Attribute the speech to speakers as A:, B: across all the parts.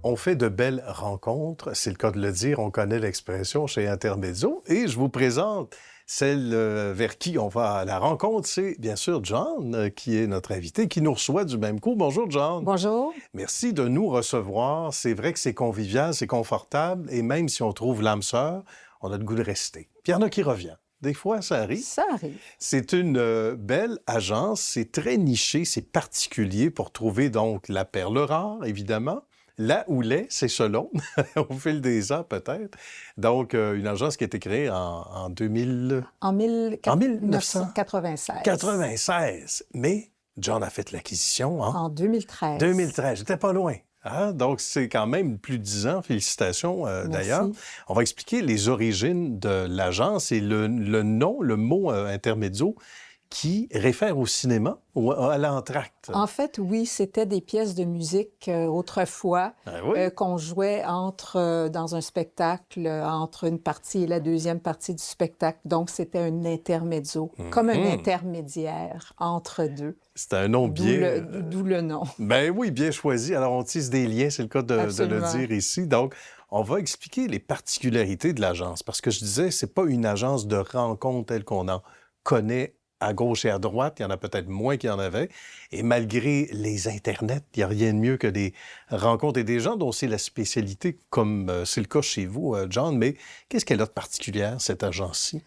A: On fait de belles rencontres, c'est le cas de le dire, on connaît l'expression chez Intermezzo, et je vous présente celle vers qui on va à la rencontre, c'est bien sûr John, qui est notre invité, qui nous reçoit du même coup. Bonjour John.
B: Bonjour.
A: Merci de nous recevoir. C'est vrai que c'est convivial, c'est confortable, et même si on trouve l'âme sœur, on a le goût de rester. Puis il y en a qui reviennent. Des fois, ça arrive.
B: Ça arrive.
A: C'est une belle agence, c'est très niché, c'est particulier pour trouver donc la perle rare, évidemment. Là où l'est, c'est selon, au fil des ans peut-être. Donc, une agence qui a été créée en 2000...
B: En
A: 1996.
B: 1996.
A: Mais John a fait l'acquisition
B: En 2013.
A: 2013. J'étais pas loin. Hein? Donc, c'est quand même plus de 10 ans. Félicitations, d'ailleurs. On va expliquer les origines de l'agence et le nom, le mot Intermezzo, qui réfère au cinéma ou à l'entracte.
B: En fait, oui, c'était des pièces de musique autrefois qu'on jouait dans un spectacle, entre une partie et la deuxième partie du spectacle. Donc, c'était un intermezzo, comme un intermédiaire entre deux.
A: C'était un nom bien...
B: D'où le nom.
A: Ben oui, bien choisi. Alors, on tisse des liens, c'est le cas de le dire ici. Donc, on va expliquer les particularités de l'agence. Parce que je disais, c'est pas une agence de rencontre telle qu'on en connaît à gauche et à droite. Il y en a peut-être moins qu'il y en avait. Et malgré les Internets, il n'y a rien de mieux que des rencontres et des gens dont c'est la spécialité, comme c'est le cas chez vous, John. Mais qu'est-ce qu'elle a de particulière, cette agence-ci?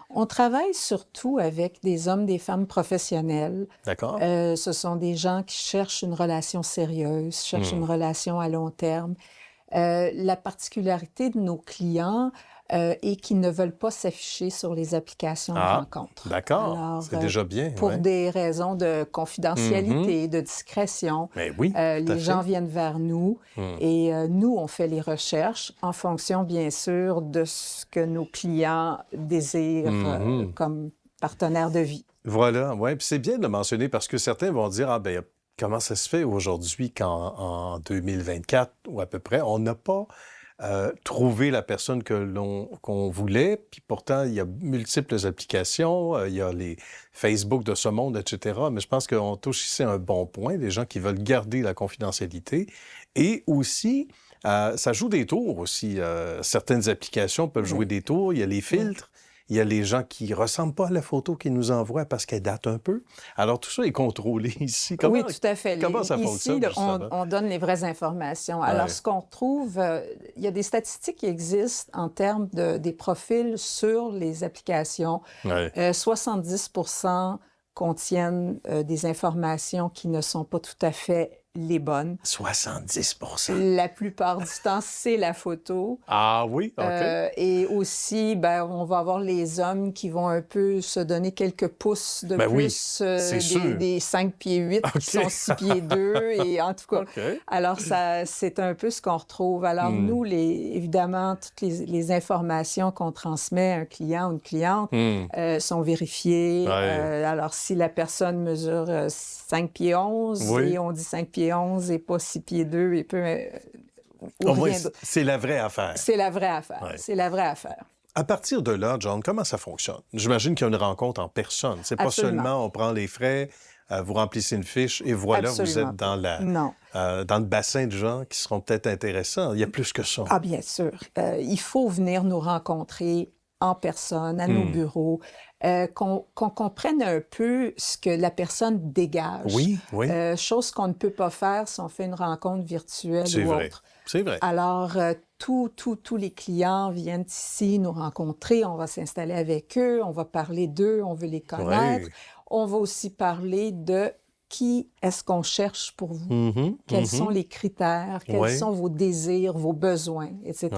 B: On travaille surtout avec des hommes, des femmes professionnels.
A: D'accord.
B: Ce sont des gens qui cherchent une relation sérieuse, cherchent une relation à long terme. La particularité de nos clients est qu'ils ne veulent pas s'afficher sur les applications de rencontres.
A: D'accord,
B: Alors,
A: c'est déjà bien.
B: Pour des raisons de confidentialité, de discrétion,
A: mais oui,
B: les gens viennent vers nous et nous, on fait les recherches en fonction, bien sûr, de ce que nos clients désirent comme partenaire de vie.
A: Voilà, oui. Puis c'est bien de le mentionner parce que certains vont dire, comment ça se fait aujourd'hui qu'en 2024 ou à peu près, on n'a pas trouvé la personne qu'on voulait, puis pourtant, il y a multiples applications, il y a les Facebook de ce monde, etc. Mais je pense qu'on touche ici un bon point, des gens qui veulent garder la confidentialité. Et aussi, ça joue des tours aussi. Certaines applications peuvent jouer des tours, il y a les filtres. Il y a les gens qui ne ressemblent pas à la photo qu'ils nous envoient parce qu'elle date un peu. Alors, tout ça est contrôlé ici.
B: Oui, tout à fait.
A: Comment ça fonctionne,
B: ici, on donne les vraies informations. Alors, ce qu'on retrouve, il y a des statistiques qui existent en termes des profils sur les applications. 70% contiennent des informations qui ne sont pas tout à fait les bonnes.
A: 70%?
B: La plupart du temps, c'est la photo.
A: Ah oui? OK.
B: Et aussi, on va avoir les hommes qui vont un peu se donner quelques pouces de plus, des 5 pieds 8 qui sont 6 pieds 2. Et en tout cas, alors c'est un peu ce qu'on retrouve. Alors nous, évidemment, toutes les informations qu'on transmet à un client ou une cliente sont vérifiées. Alors si la personne mesure 5 pieds 11 et on dit 5 pieds 11 et pas 6 pieds 2 et peu...
A: c'est la vraie affaire.
B: C'est la vraie affaire. C'est la vraie affaire.
A: À partir de là, John, comment ça fonctionne? J'imagine qu'il y a une rencontre en personne. C'est pas seulement on prend les frais, vous remplissez une fiche et voilà, vous êtes dans le bassin de gens qui seront peut-être intéressants. Il y a plus que ça.
B: Ah, bien sûr. Il faut venir nous rencontrer en personne, à nos bureaux, qu'on comprenne un peu ce que la personne dégage.
A: Oui.
B: Chose qu'on ne peut pas faire si on fait une rencontre virtuelle ou autre.
A: C'est vrai.
B: Alors, tous les clients viennent ici nous rencontrer, on va s'installer avec eux, on va parler d'eux, on veut les connaître. On va aussi parler de qui est-ce qu'on cherche pour vous, quels sont les critères, quels sont vos désirs, vos besoins, etc.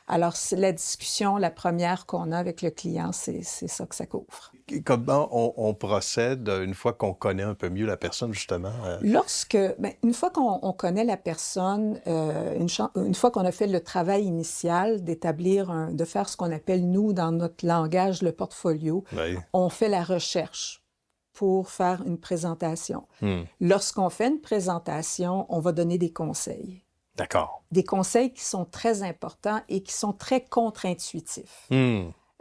B: Alors, la discussion, la première qu'on a avec le client, c'est ça que ça couvre.
A: Comment on procède une fois qu'on connaît un peu mieux la personne, justement?
B: Une fois qu'on connaît la personne, une fois qu'on a fait le travail initial de faire ce qu'on appelle, nous, dans notre langage, le portfolio, on fait la recherche pour faire une présentation. Lorsqu'on fait une présentation, on va donner des conseils.
A: D'accord.
B: Des conseils qui sont très importants et qui sont très contre-intuitifs.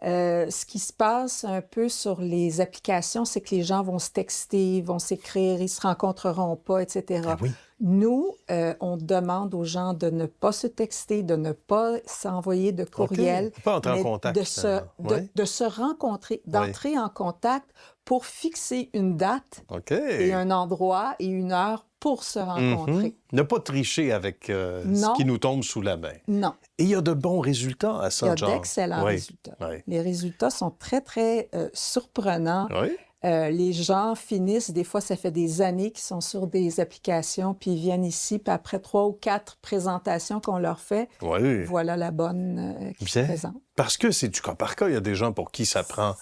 B: Ce qui se passe un peu sur les applications, c'est que les gens vont se texter, vont s'écrire, ils se rencontreront pas, etc.
A: Ah oui.
B: Nous, on demande aux gens de ne pas se texter, de ne pas s'envoyer de courriel,
A: pas entrer en contact,
B: de se rencontrer, d'entrer en contact pour fixer une date et un endroit et une heure pour se rencontrer.
A: Ne pas tricher avec ce qui nous tombe sous la main.
B: Non.
A: Et il y a de bons résultats à ça,
B: Il y a d'excellents résultats. Les résultats sont très, très surprenants.
A: Oui.
B: Les gens finissent, des fois, ça fait des années qu'ils sont sur des applications, puis ils viennent ici, puis après 3 ou 4 présentations qu'on leur fait, voilà la bonne qui se présente.
A: Parce que c'est du cas par cas. Il y a des gens pour qui ça prend,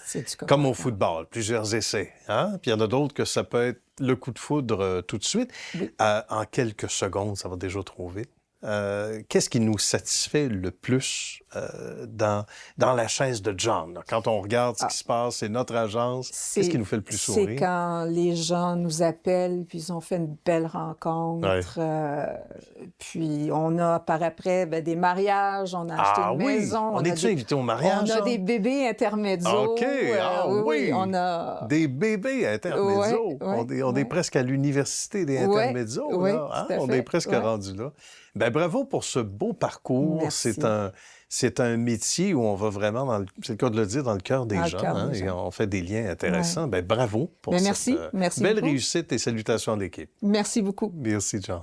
A: comme au football, plusieurs essais. Hein? Puis il y en a d'autres que ça peut être le coup de foudre tout de suite. Oui. En quelques secondes, ça va déjà trop vite. Qu'est-ce qui nous satisfait le plus dans la chaise de John? Là? Quand on regarde ce qui se passe, c'est notre agence, qu'est-ce qui nous fait le plus sourire?
B: C'est quand les gens nous appellent, puis ils ont fait une belle rencontre. Puis on a par après des mariages, on a acheté une maison.
A: On est-tu invité au mariage?
B: On a des bébés intermédiaux.
A: OK, oui.
B: On a...
A: Des bébés intermédiaux. On est presque à l'université des intermédiaux. Là, hein? On est presque rendu là. Bien, bravo pour ce beau parcours. C'est un métier où on va vraiment, c'est le cas de le dire, dans le cœur des gens. Et on fait des liens intéressants. Bien, bravo pour cette
B: merci
A: belle
B: beaucoup.
A: réussite et salutations à l'équipe.
B: Merci beaucoup.
A: Merci, John.